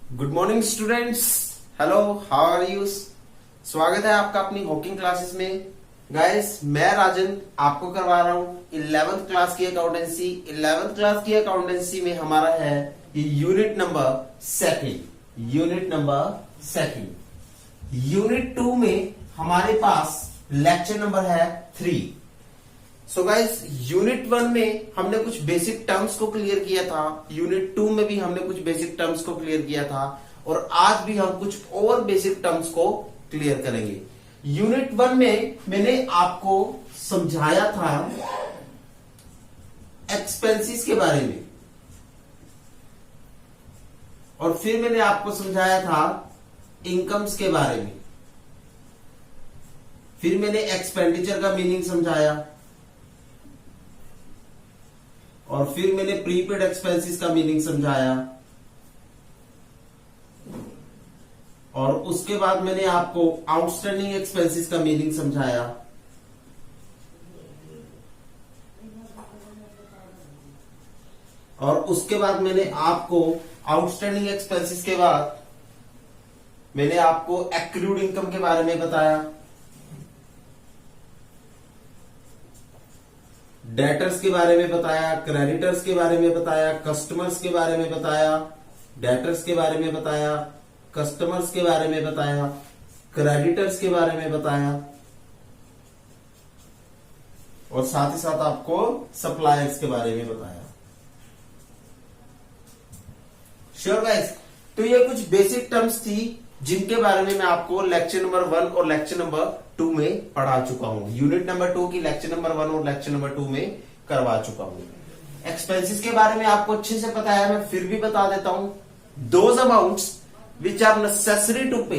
Good morning students. Hello, how are you. स्वागत है आपका अपनी हॉकिंग क्लासेस में। गाइस, मैं राजन आपको करवा रहा हूँ 11th क्लास की अकाउंटेंसी। 11th क्लास की अकाउंटेंसी में हमारा है ये यूनिट नंबर सेकंड। यूनिट 2 में हमारे पास लेक्चर नंबर है 3। सो गाइस, यूनिट 1 में हमने कुछ बेसिक टर्म्स को क्लियर किया था, यूनिट 2 में भी हमने कुछ बेसिक टर्म्स को क्लियर किया था और आज भी हम कुछ और बेसिक टर्म्स को क्लियर करेंगे। यूनिट 1 में मैंने आपको समझाया था एक्सपेंसेस के बारे में और फिर मैंने आपको समझाया था इनकम्स के बारे में, फिर मैंने एक्सपेंडिचर का मीनिंग समझाया और फिर मैंने प्रीपेड एक्सपेंसेस का मीनिंग समझाया और उसके बाद मैंने आपको आउटस्टैंडिंग एक्सपेंसेस का मीनिंग समझाया और उसके बाद मैंने आपको आउटस्टैंडिंग एक्सपेंसेस के बाद मैंने आपको एक्रूड इनकम के बारे में बताया, डेटर्स के बारे में बताया, क्रेडिटर्स के बारे में बताया, कस्टमर्स के बारे में बताया, डेटर्स के बारे में बताया, कस्टमर्स के बारे में बताया, क्रेडिटर्स के बारे में बताया और साथ ही साथ आपको सप्लायर्स के बारे में बताया। श्योर गाइस, तो ये कुछ बेसिक टर्म्स थी जिनके बारे में मैं आपको लेक्चर नंबर 1 और लेक्चर नंबर 2 में पढ़ा चुका हूं। यूनिट नंबर 2 की लेक्चर नंबर 1 और लेक्चर नंबर 2 में करवा चुका हूं। एक्सपेंसेस के बारे में आपको अच्छे से पता है, मैं फिर भी बता देता हूं। Those amounts which are necessary to pay.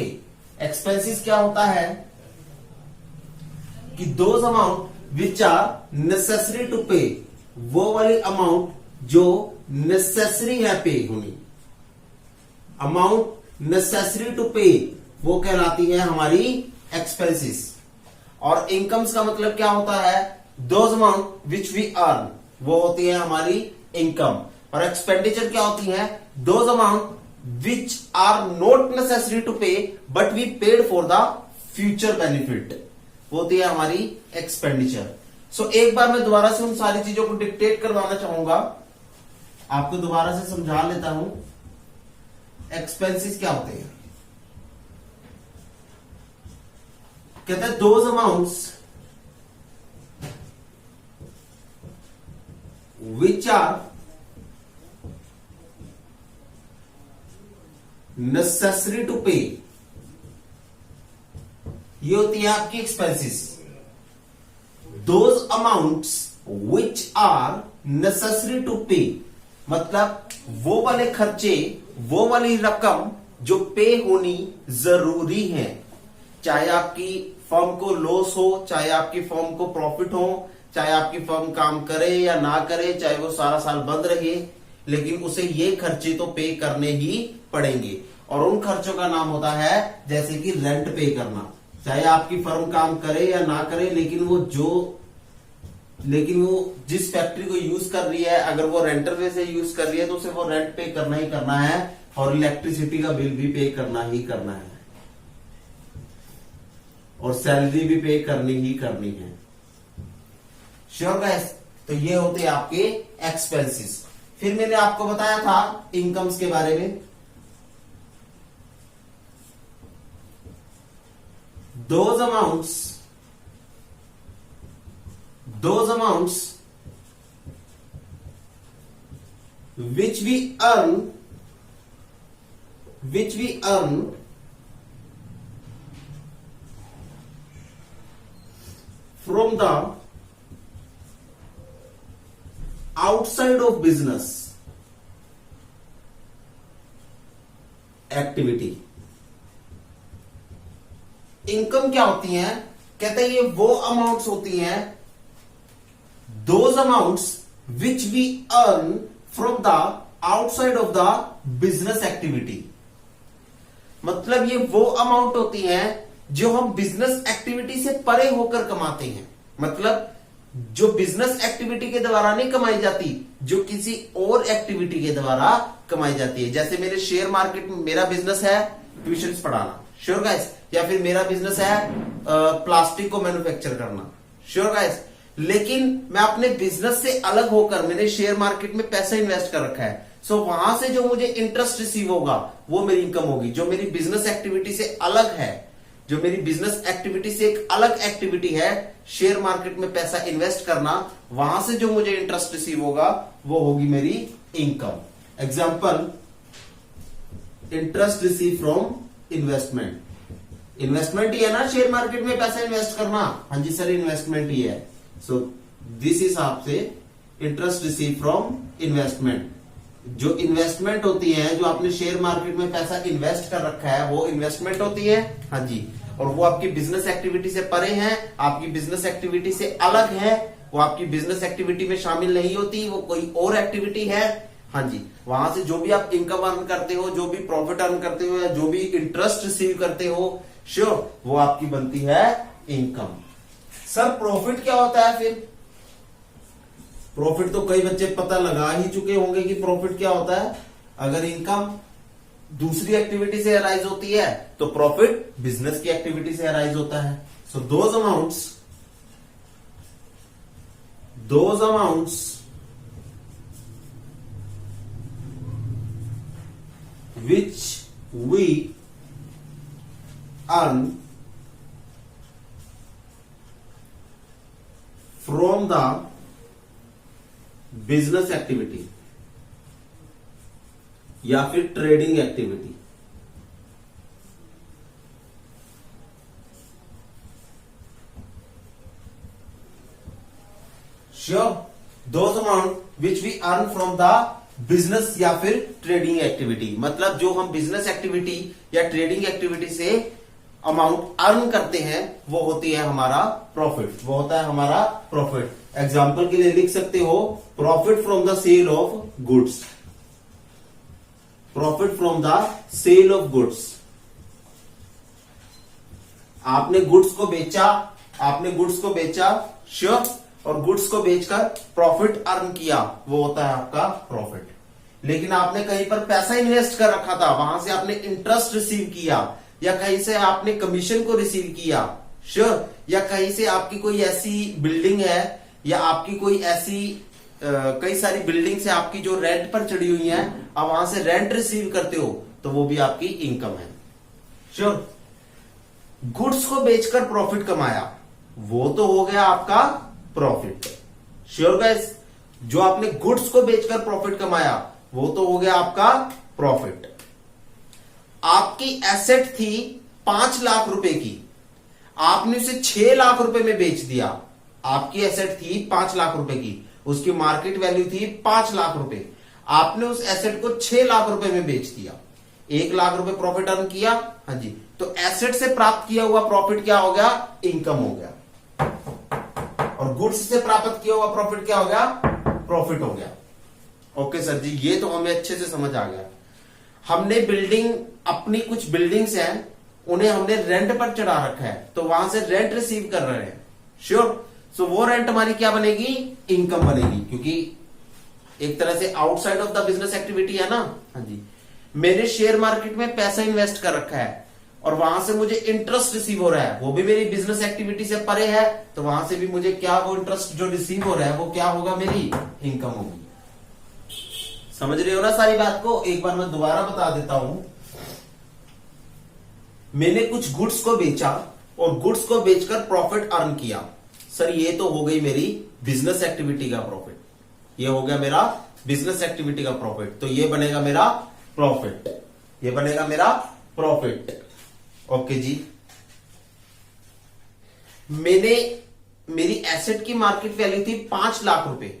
Expenses क्या होता है कि those amount which are necessary to pay, वो वाली अमाउंट जो नेसेसरी है पे होनी, अमाउंट नेसेसरी टू पे, वो कहलाती है हमारी एक्सपेंसेस। और इनकम्स का मतलब क्या होता है, those amount which we earn, वो होती है हमारी इनकम। और एक्सपेंडिचर क्या होती है, those amount which are not necessary to pay but we paid for the future benefit, वो होती है हमारी एक्सपेंडिचर। सो एक बार मैं दोबारा से उन सारी चीजों को डिक्टेट करवाना चाहूंगा, आपको दोबारा से समझा लेता हूं। एक्सपेंसेस क्या होते हैं, कहते हैं those amounts which are necessary to pay, ये होती है आपकी expenses. Those amounts which are necessary to pay मतलब वो वाले खर्चे, वो वाली रकम जो पे होनी जरूरी है, चाहे आपकी फर्म को लॉस हो, चाहे आपकी फर्म को प्रॉफिट हो, चाहे आपकी फर्म काम करे या ना करे, चाहे वो सारा साल बंद रहे, लेकिन उसे ये खर्चे तो पे करने ही पड़ेंगे। और उन खर्चों का नाम होता है जैसे कि रेंट पे करना, चाहे आपकी फर्म काम करे या ना करे, लेकिन वो जिस फैक्ट्री को यूज कर रही है, अगर वो रेंटर वे से यूज कर रही है तो उसे वो रेंट पे करना ही करना है और इलेक्ट्रिसिटी का बिल भी पे करना ही करना है और सैलरी भी पे करनी ही करनी है। श्योर गाइस, तो ये होते हैं आपके एक्सपेंसेस। फिर मैंने आपको बताया था इनकम्स के बारे में। Those amounts which we earn from the outside of business activity। Income क्या होती है, कहते हैं ये वो अमाउंट्स होती हैं, those amounts which we earn from the outside of the business activity. मतलब ये वो अमाउंट होती हैं जो हम बिजनेस एक्टिविटी से परे होकर कमाते हैं, मतलब जो बिजनेस एक्टिविटी के द्वारा नहीं कमाई जाती, जो किसी और एक्टिविटी के द्वारा कमाई जाती है। जैसे मेरे शेयर मार्केट में मेरा बिजनेस है ट्यूशन पढ़ाना, श्योर गाइस, या फिर मेरा बिजनेस है प्लास्टिक को मैन्युफैक्चर करना, श्योर गाइस। लेकिन मैं अपने बिजनेस से अलग होकर मैंने शेयर मार्केट में पैसा इन्वेस्ट कर रखा है, सो वहां से जो मुझे इंटरेस्ट रिसीव होगा वो मेरी इनकम होगी। जो मेरी बिजनेस एक्टिविटी से अलग है, जो मेरी बिजनेस एक्टिविटी से एक अलग एक्टिविटी है शेयर मार्केट में पैसा इन्वेस्ट करना, वहां से जो मुझे इंटरेस्ट रिसीव होगा वो होगी मेरी income. Example, interest receive from investment. Investment ही है ना शेयर मार्केट में पैसा इन्वेस्ट करना। हाँ जी सर, इन्वेस्टमेंट ही है। सो दिस हिसाब से इंटरेस्ट रिसीव फ्रॉम इन्वेस्टमेंट। जो इन्वेस्टमेंट होती है, जो आपने शेयर मार्केट में पैसा इन्वेस्ट कर रखा है वो इन्वेस्टमेंट होती है। हाँ जी, और वो आपकी बिजनेस एक्टिविटी से परे है, आपकी बिजनेस एक्टिविटी से अलग है, वो आपकी बिजनेस एक्टिविटी में शामिल नहीं होती, वो कोई और एक्टिविटी है। हाँ जी, वहां से जो भी आप इनकम अर्न करते हो, जो भी प्रॉफिट अर्न करते हो, या जो भी इंटरेस्ट रिसीव करते हो, श्योर वो आपकी बनती है इनकम। सर प्रॉफिट क्या होता है फिर? प्रॉफिट तो कई बच्चे पता लगा ही चुके होंगे कि प्रॉफिट क्या होता है। अगर इनकम दूसरी एक्टिविटी से अराइज होती है तो प्रॉफिट बिजनेस की एक्टिविटी से अराइज होता है। So those amounts which we earn from the business activity या फिर trading activity, sure those amount which we earn from the business या फिर ट्रेडिंग एक्टिविटी, मतलब जो हम बिजनेस एक्टिविटी या ट्रेडिंग एक्टिविटी से अमाउंट अर्न करते हैं वो होती है हमारा प्रॉफिट, वो होता है हमारा प्रॉफिट। एग्जाम्पल के लिए लिख सकते हो profit from the sale of goods, profit from the sale of goods. आपने गुड्स को बेचा, श्योर, और गुड्स को बेचकर प्रॉफिट अर्न किया, वो होता है आपका प्रॉफिट। लेकिन आपने कहीं पर पैसा इन्वेस्ट कर रखा था, वहां से आपने इंटरेस्ट रिसीव किया, या कहीं से आपने कमीशन को रिसीव किया, श्योर, या कहीं से आपकी कोई ऐसी बिल्डिंग है, या आपकी कोई ऐसी कई सारी बिल्डिंग से आपकी जो रेंट पर चढ़ी हुई है, आप वहां से रेंट रिसीव करते हो, तो वो भी आपकी इनकम है, श्योर। गुड्स को बेचकर प्रॉफिट कमाया, वो तो हो गया आपका प्रॉफिट, श्योर गाइस। जो आपने गुड्स को बेचकर प्रॉफिट कमाया वो तो हो गया आपका प्रॉफिट। आपकी एसेट थी 5 लाख रुपए की, आपने उसे 6 लाख रुपए में बेच दिया। आपकी एसेट थी 5 लाख रुपए की, उसकी मार्केट वैल्यू थी 5 लाख रुपए, आपने उस एसेट को 6 लाख रुपए में बेच दिया, 1 लाख रुपए प्रॉफिट अर्न किया। हाँ जी, तो एसेट से प्राप्त किया हुआ प्रॉफिट क्या हो गया? इनकम हो गया। और गुड्स से प्राप्त किया हुआ प्रॉफिट क्या हो गया? प्रॉफिट हो गया। ओके सर जी, ये तो हमें अच्छे से समझ आ गया। हमने अपनी कुछ बिल्डिंग्स हैं, उन्हें हमने रेंट पर चढ़ा रखा है, तो वहां से रेंट रिसीव कर रहे हैं, श्योर। सो वो रेंट हमारी क्या बनेगी? इनकम बनेगी, क्योंकि एक तरह से outside of the business activity है ना। हाँ जी, मैंने शेयर मार्केट में पैसा इन्वेस्ट कर रखा है और वहां से मुझे इंटरेस्ट रिसीव हो रहा है, वो भी मेरी बिजनेस एक्टिविटी से परे है, तो वहां से भी मुझे क्या, वो इंटरेस्ट जो रिसीव हो रहा है वो क्या होगा? मेरी इनकम होगी। समझ रहे हो ना सारी बात को? एक बार मैं दोबारा बता देता हूं। मैंने कुछ गुड्स को बेचा और गुड्स को बेचकर प्रॉफिट अर्न किया, सर ये तो हो गई मेरी बिजनेस एक्टिविटी का प्रॉफिट, ये हो गया मेरा बिजनेस एक्टिविटी का प्रॉफिट, तो ये बनेगा मेरा प्रॉफिट, ये बनेगा मेरा प्रॉफिट। ओके जी, मेरी एसेट की मार्केट वैल्यू थी 5 लाख रुपए,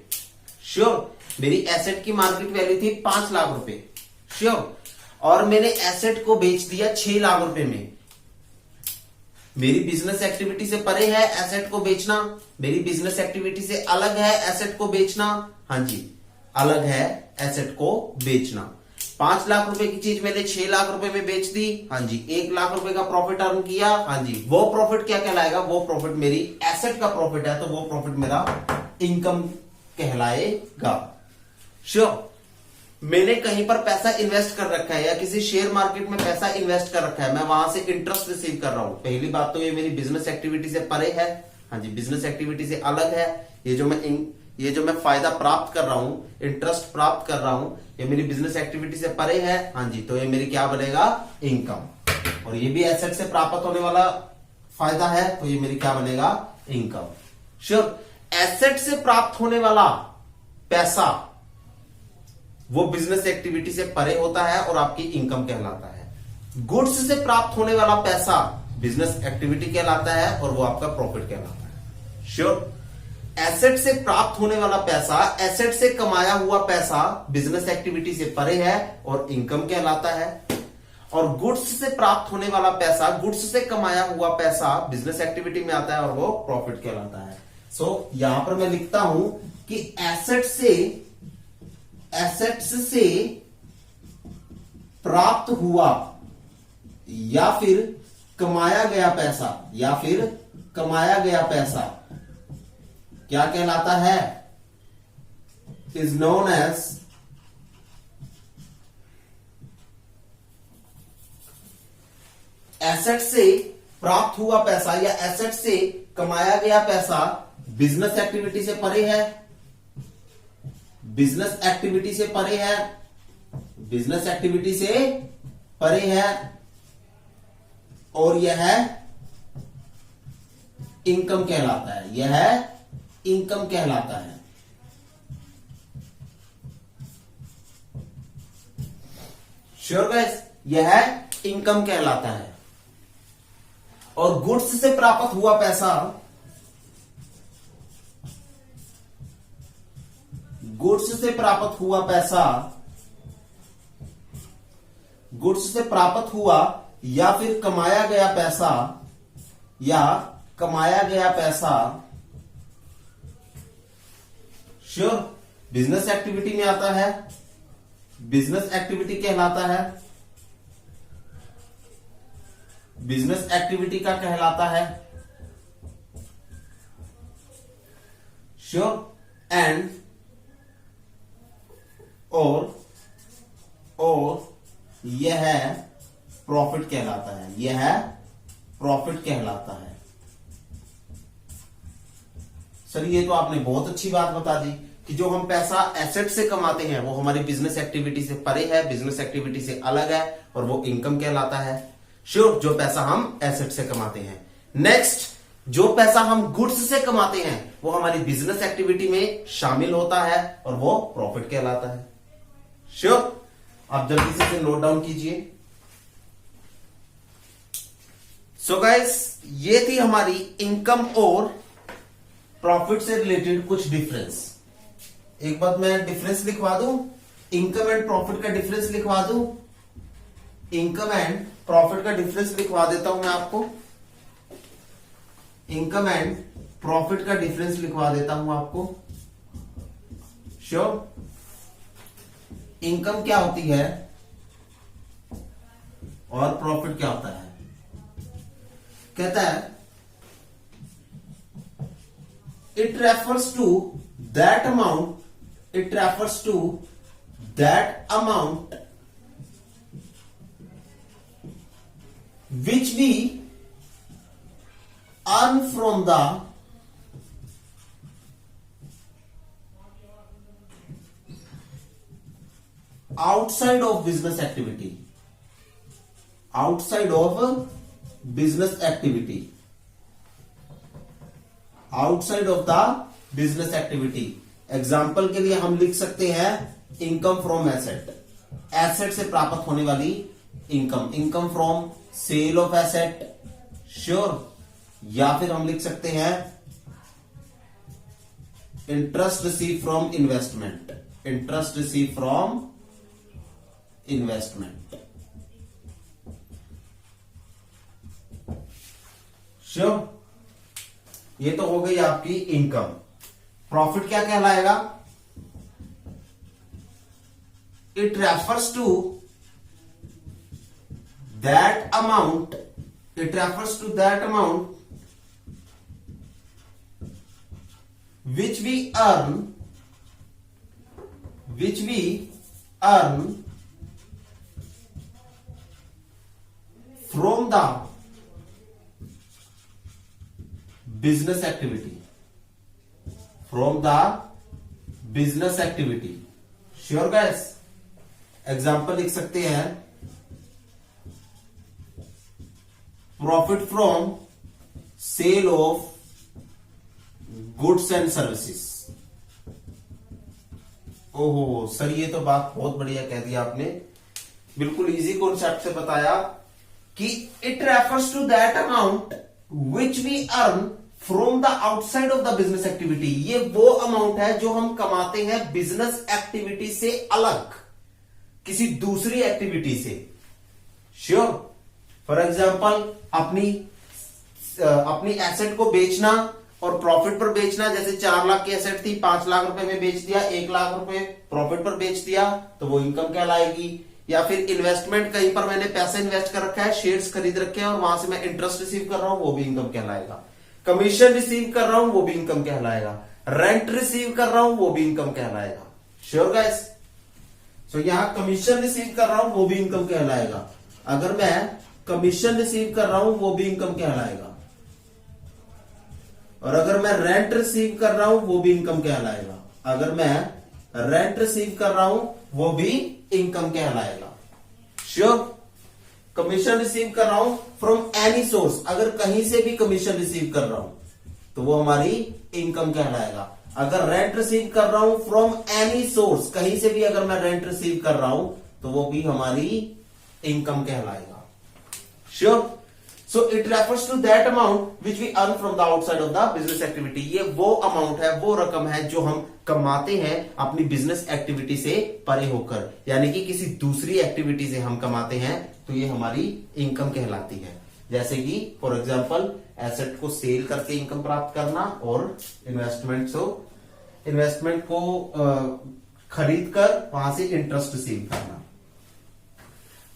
श्योर, मेरी एसेट की मार्केट वैल्यू थी 5 लाख रुपए, श्योर, और मैंने एसेट को बेच दिया 6 लाख रुपए में। मेरी बिजनेस एक्टिविटी से परे है एसेट को बेचना, मेरी बिजनेस एक्टिविटी से अलग है एसेट को बेचना। हाँ जी, अलग है एसेट को बेचना। 5 लाख रुपए की चीज मैंने 6 लाख रुपए में बेच दी। हाँ जी, 1 लाख रुपए का प्रॉफिट अर्न किया। हाँ जी, वो प्रॉफिट क्या कहलाएगा? वो प्रॉफिट मेरी एसेट का प्रॉफिट है, तो वो प्रॉफिट मेरा इनकम कहलाएगा, श्योर। मैंने कहीं पर पैसा इन्वेस्ट कर रखा है या किसी शेयर मार्केट में पैसा इन्वेस्ट कर रखा है, मैं वहां से इंटरेस्ट रिसीव कर रहा हूं। पहली बात तो ये मेरी बिजनेस एक्टिविटी से परे है, हाँ जी, बिजनेस एक्टिविटी से अलग है। ये जो मैं फायदा प्राप्त कर रहा हूं, इंटरेस्ट प्राप्त कर रहा हूं, ये मेरी बिजनेस एक्टिविटी से परे है, हाँ जी, तो ये मेरी क्या बनेगा, इनकम। और ये भी एसेट से प्राप्त होने वाला फायदा है, तो ये मेरी क्या बनेगा, इनकम। श्योर, एसेट से प्राप्त होने वाला पैसा वो बिजनेस एक्टिविटी से परे होता है और आपकी इनकम कहलाता है। गुड्स से प्राप्त होने वाला पैसा बिजनेस एक्टिविटी कहलाता है और वो आपका प्रॉफिट कहलाता है। श्योर, एसेट से प्राप्त होने वाला पैसा, एसेट से कमाया हुआ पैसा बिजनेस एक्टिविटी से परे है और इनकम कहलाता है। और गुड्स से प्राप्त होने वाला पैसा, गुड्स से कमाया हुआ पैसा बिजनेस एक्टिविटी में आता है और वो प्रॉफिट कहलाता है। सो यहां पर मैं लिखता हूं कि एसेट्स से प्राप्त हुआ या फिर कमाया गया पैसा क्या कहलाता है, इज नोन एज एसेट से प्राप्त हुआ पैसा या एसेट से कमाया गया पैसा बिजनेस एक्टिविटी से परे है, बिजनेस एक्टिविटी से परे है, बिजनेस एक्टिविटी से परे है, और यह इनकम कहलाता है, यह इनकम कहलाता है। श्योर गाइस, यह इनकम कहलाता है। और गुड्स से प्राप्त हुआ पैसा, गुड्स से प्राप्त हुआ पैसा, गुड्स से प्राप्त हुआ या फिर कमाया गया पैसा, या कमाया गया पैसा, श्योर, बिजनेस एक्टिविटी में आता है, बिजनेस एक्टिविटी कहलाता है, बिजनेस एक्टिविटी का कहलाता है। श्योर, एंड और यह प्रॉफिट कहलाता है, यह प्रॉफिट कहलाता है। सर ये तो आपने बहुत अच्छी बात बता दी कि जो हम पैसा एसेट से कमाते हैं वो हमारी बिजनेस एक्टिविटी से परे है, बिजनेस एक्टिविटी से अलग है और वो इनकम कहलाता है। श्योर, जो पैसा हम एसेट से कमाते हैं। नेक्स्ट, जो पैसा हम गुड्स से कमाते हैं वो हमारी बिजनेस एक्टिविटी में शामिल होता है और वो प्रॉफिट कहलाता है। श्योर, आप जल्दी से नोट डाउन कीजिए। सो गाइस, ये थी हमारी इनकम और प्रॉफिट से रिलेटेड कुछ डिफरेंस। एक बात मैं डिफरेंस लिखवा दूं, इनकम एंड प्रॉफिट का डिफरेंस लिखवा दूं, इनकम एंड प्रॉफिट का डिफरेंस लिखवा देता हूं मैं आपको, इनकम एंड प्रॉफिट का डिफरेंस लिखवा देता हूं आपको। श्योर, इनकम क्या होती है और प्रॉफिट क्या होता है। कहता है it refers to that amount which we earn from the outside of business activity, outside of business activity, outside of the business activity. Example के लिए हम लिख सकते हैं इनकम फ्रॉम एसेट, एसेट से प्राप्त होने वाली income, income from sale of asset. Sure, या फिर हम लिख सकते हैं interest receive from investment, interest receive from investment. Sure, ये तो हो गई आपकी इनकम। प्रॉफिट क्या कहलाएगा, it refers to that amount, it refers to that amount which we earn from the business activity, from the business activity. Sure guys, example लिख सकते हैं profit from sale of goods and services. ओहो sir, ये तो बात बहुत बढ़िया कह दिया आपने, बिल्कुल इजी कॉन्सेप्ट से बताया कि it refers to that amount which we earn from the outside of the business activity. ये वो अमाउंट है जो हम कमाते हैं बिजनेस एक्टिविटी से अलग, किसी दूसरी एक्टिविटी से। श्योर, फॉर एग्जाम्पल अपनी एसेट को बेचना और प्रॉफिट पर बेचना, जैसे 4 लाख की एसेट थी, 5 लाख रुपए में बेच दिया, 1 लाख रुपए प्रॉफिट पर बेच दिया, तो वो इनकम कहलाएगी। या फिर इन्वेस्टमेंट, कहीं पर मैंने पैसे इन्वेस्ट कर रखा है, शेयर्स खरीद रखे हैं और वहां से मैं इंटरेस्ट रिसीव कर रहा हूं, वो भी इनकम कहलाएगा। कमीशन रिसीव कर रहा हूं, वो भी इनकम कहलाएगा। रेंट रिसीव कर रहा हूं, वो भी इनकम कहलाएगा। श्योर गाइस, सो यहां कमीशन रिसीव कर रहा हूं, वो भी इनकम कहलाएगा। अगर मैं कमीशन रिसीव कर रहा हूं, वो भी इनकम कहलाएगा। और अगर मैं रेंट रिसीव कर रहा हूं, वो भी इनकम कहलाएगा। अगर मैं रेंट रिसीव कर रहा हूं, वो भी इनकम कहलाएगा। श्योर, कमीशन रिसीव कर रहा हूं फ्रॉम एनी सोर्स, अगर कहीं से भी कमीशन रिसीव कर रहा हूं तो वो हमारी इनकम कहलाएगा। अगर रेंट रिसीव कर रहा हूं फ्रॉम एनी सोर्स, कहीं से भी अगर मैं रेंट रिसीव कर रहा हूं तो वो भी हमारी इनकम कहलाएगा। Sure, so it refers to that amount which we earn from the outside of the business activity. ये वो अमाउंट है, वो रकम है जो हम कमाते हैं अपनी बिजनेस एक्टिविटी से परे होकर, यानी कि किसी दूसरी एक्टिविटी से हम कमाते हैं, तो ये हमारी इनकम कहलाती है। जैसे कि फॉर एग्जांपल एसेट को सेल करके इनकम प्राप्त करना और इन्वेस्टमेंट को खरीद कर वहां से इंटरेस्ट रिसीव करना।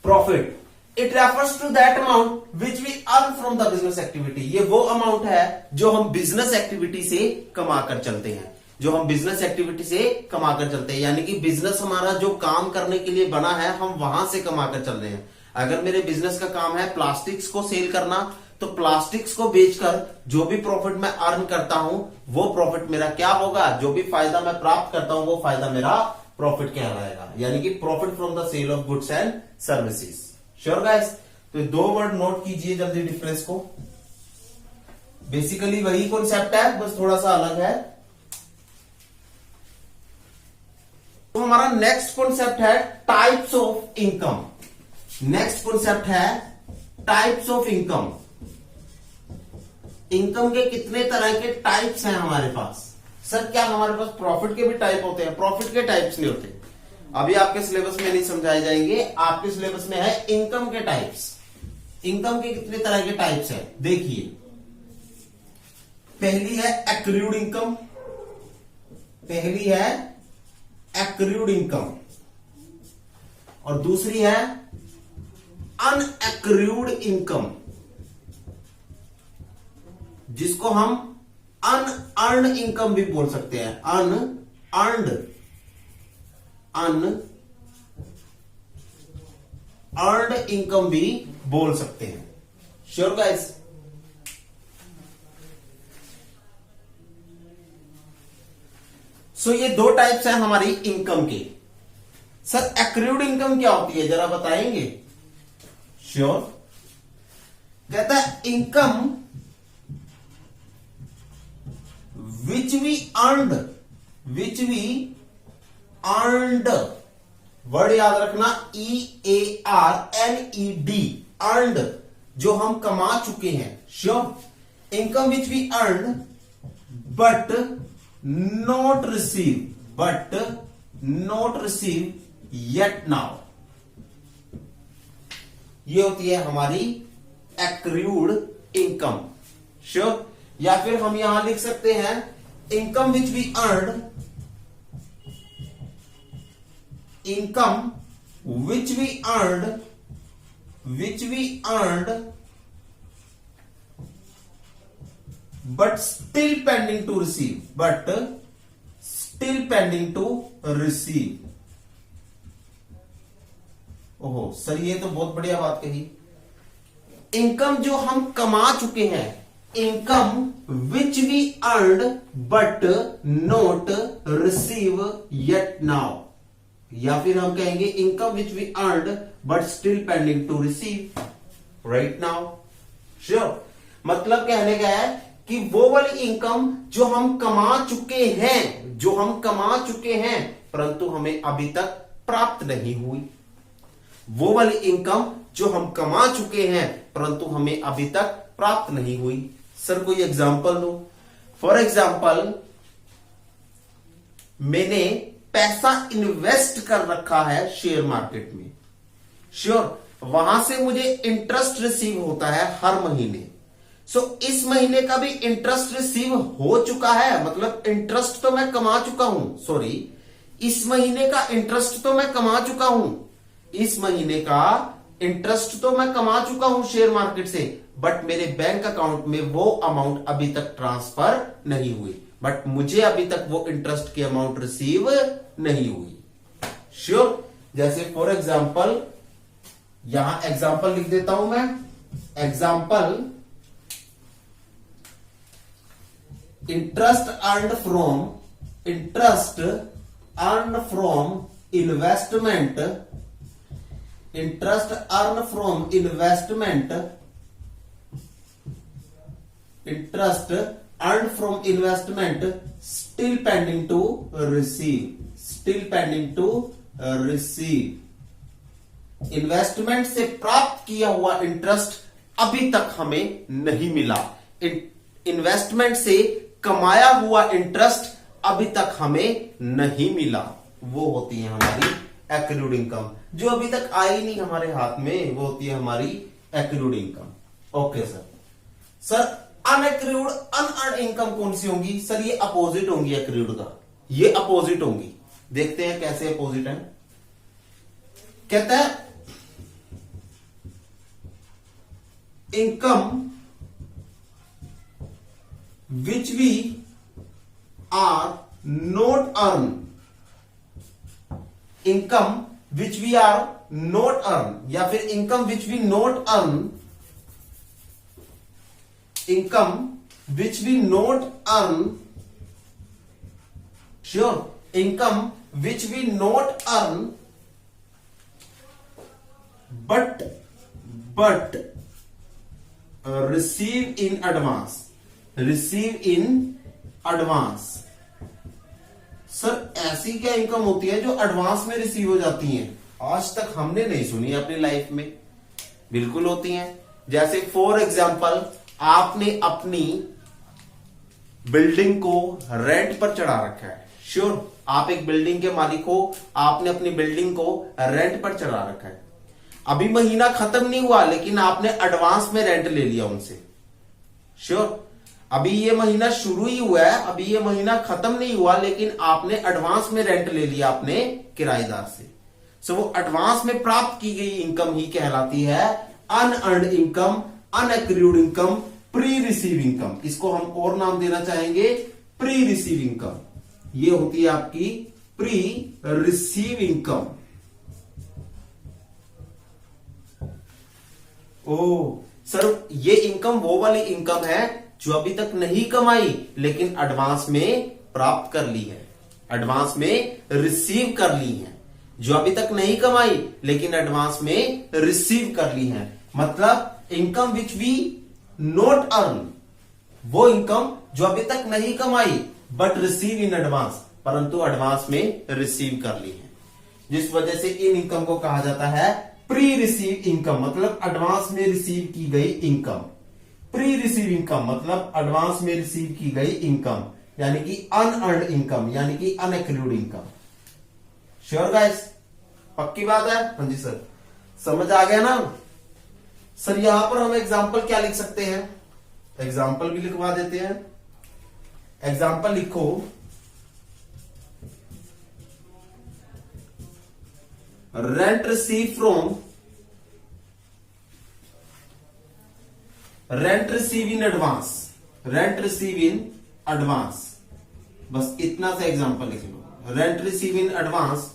Profit, it refers to that amount which we earn from the business activity. ये वो अमाउंट है जो हम बिजनेस एक्टिविटी से कमाकर चलते हैं, जो हम बिजनेस एक्टिविटी से कमाकर चलते हैं, यानी कि बिजनेस हमारा जो काम करने के लिए बना है, हम वहां से कमाकर चल रहे हैं। अगर मेरे बिजनेस का काम है प्लास्टिक्स को सेल करना, तो प्लास्टिक्स को बेचकर जो भी प्रॉफिट मैं अर्न करता हूं, वो प्रॉफिट मेरा क्या होगा, जो भी फायदा मैं प्राप्त करता हूं, वो फायदा मेरा प्रॉफिट कहलाएगा, यानी कि profit from the sale of goods and services. Sure guys, तो 2 वर्ड नोट कीजिए जल्दी डिफरेंस को। बेसिकली वही कॉन्सेप्ट है, बस थोड़ा सा अलग है। तो हमारा नेक्स्ट कॉन्सेप्ट है types of income. Next concept है टाइप्स ऑफ इनकम। इनकम के कितने तरह के टाइप्स हैं हमारे पास? सर क्या हमारे पास प्रॉफिट के भी टाइप होते हैं? प्रॉफिट के टाइप्स नहीं होते, अभी आपके सिलेबस में नहीं समझाए जाएंगे। आपके सिलेबस में है इनकम के टाइप्स। इनकम के कितने तरह के टाइप्स हैं देखिए। पहली है एक्रूड इनकम, पहली है एक्रूड इनकम, और दूसरी है अनएक्रूड इनकम, जिसको हम अनअर्न्ड इनकम भी बोल सकते हैं। अनअर्न्ड इनकम भी बोल सकते हैं। श्योर गाइस, सो ये 2 टाइप्स हैं हमारी इनकम के। सर एक्रूड इनकम क्या होती है, जरा बताएंगे? श्योर, कहता है income which we earned, word याद रखना, EARNED, अर्नड, जो हम कमा चुके हैं। Sure, income which we earn but not receive yet now, ये होती है हमारी एक्रूड इनकम। श्योर, या फिर हम यहां लिख सकते हैं income which we earn, income which we earned but still pending to receive, ओहो सर, ये तो बहुत बढ़िया बात कही। इनकम जो हम कमा चुके हैं, income which we earned but not receive yet now, या फिर हम कहेंगे income which we earned but still pending to receive right now. Sure, मतलब कहने का है कि वो वाली इनकम जो हम कमा चुके हैं, जो हम कमा चुके हैं परंतु हमें अभी तक प्राप्त नहीं हुई, वो वाली इनकम जो हम कमा चुके हैं परंतु हमें अभी तक प्राप्त नहीं हुई। सर कोई एग्जांपल दो। फॉर एग्जांपल, मैंने पैसा इन्वेस्ट कर रखा है शेयर मार्केट में। श्योर, वहां से मुझे इंटरेस्ट रिसीव होता है हर महीने। सो इस महीने का भी इंटरेस्ट रिसीव हो चुका है, मतलब इंटरेस्ट तो मैं कमा चुका हूं। सॉरी, इस महीने का इंटरेस्ट तो मैं कमा चुका हूं, इस महीने का इंटरेस्ट तो मैं कमा चुका हूं शेयर मार्केट से, बट मेरे बैंक अकाउंट में वो अमाउंट अभी तक ट्रांसफर नहीं हुई, बट मुझे अभी तक वो इंटरेस्ट की अमाउंट रिसीव नहीं हुई। श्योर, जैसे फॉर एग्जांपल, यहां एग्जांपल लिख देता हूं मैं। Example, interest earned from investment, interest earned from investment still pending to receive, investment से प्राप्त किया हुआ इंटरेस्ट अभी तक हमें नहीं मिला, इन्वेस्टमेंट से कमाया हुआ इंटरेस्ट अभी तक हमें नहीं मिला, वो होती है हमारी एक्रूड इनकम, जो अभी तक आई नहीं हमारे हाथ में, वो होती है हमारी accrued income. Okay sir. Sir unaccrued unearned income कौन सी होंगी? सर ये अपोजिट होंगी एक्रूड का, ये अपोजिट होंगी। देखते हैं कैसे अपोजिट है। कहता है income which we are not earn, income which we are not earn, या फिर income which we not earn, income which we not earn, sure, income which we not earn but receive in advance, receive in advance. Sir ऐसी क्या income होती है जो advance में receive हो जाती है? आज तक हमने नहीं सुनी अपनी लाइफ में। बिल्कुल होती हैं। जैसे फॉर एग्जांपल, आपने अपनी बिल्डिंग को रेंट पर चढ़ा रखा है। श्योर, आप एक बिल्डिंग के मालिक हो, आपने अपनी बिल्डिंग को रेंट पर चढ़ा रखा है। अभी महीना खत्म नहीं हुआ लेकिन आपने एडवांस में रेंट ले लिया उनसे। श्योर, अभी ये महीना शुरू ही हुआ है, अभी ये महीना खत्म नहीं हुआ लेकिन आपने एडवांस में रेंट ले लिया अपने किराएदार से। सो वो एडवांस में प्राप्त की गई इनकम ही कहलाती है unearned income, unaccrued income, pre receive income. इसको हम और नाम देना चाहेंगे प्री रिसीव इनकम। ये होती है आपकी प्री रिसीव इनकम। ओ सर, ये इनकम वो वाली इनकम है जो अभी तक नहीं कमाई लेकिन एडवांस में प्राप्त कर ली है, एडवांस में रिसीव कर ली है। जो अभी तक नहीं कमाई लेकिन एडवांस में रिसीव कर ली है, मतलब income which we not earn, वो इनकम जो अभी तक नहीं कमाई बट रिसीव इन एडवांस, परंतु एडवांस में रिसीव कर ली है। जिस वजह से इन इनकम को कहा जाता है प्री रिसीव इनकम, मतलब एडवांस में रिसीव की गई इनकम। प्री रिसीव इनकम मतलब एडवांस में रिसीव की गई इनकम, यानी कि अनअर्न्ड इनकम, यानी कि अनएक्रूड इनकम। श्योर गाइस, पक्की बात है? हाँ जी सर, समझ आ गया ना? सर यहां पर हम एग्जाम्पल क्या लिख सकते हैं? एग्जाम्पल भी लिखवा देते हैं। एग्जाम्पल लिखो, rent receive from, rent receive in advance, rent receive in advance, बस इतना सा एग्जांपल लिख लो। रेंट रिसीव इन एडवांस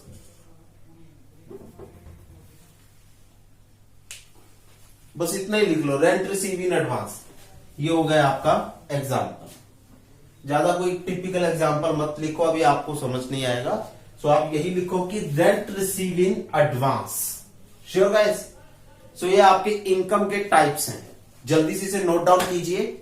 बस इतना ही लिख लो, रेंट रिसीव इन एडवांस। ये हो गया आपका एग्जाम्पल। ज्यादा कोई टिपिकल एग्जाम्पल मत लिखो, अभी आपको समझ नहीं आएगा। सो आप यही लिखो कि rent receive in advance. Sure guys? So ये आपके इनकम के टाइप्स हैं, जल्दी से इसे नोट डाउन कीजिए।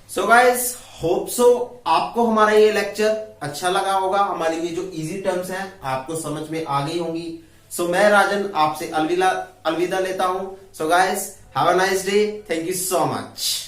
सो गाइस, होप सो आपको हमारा ये लेक्चर अच्छा लगा होगा। हमारी ये जो इजी टर्म्स हैं आपको समझ में आ गई होंगी। सो मैं राजन आपसे अलविदा लेता हूं। So guys, have a nice day. Thank you so much.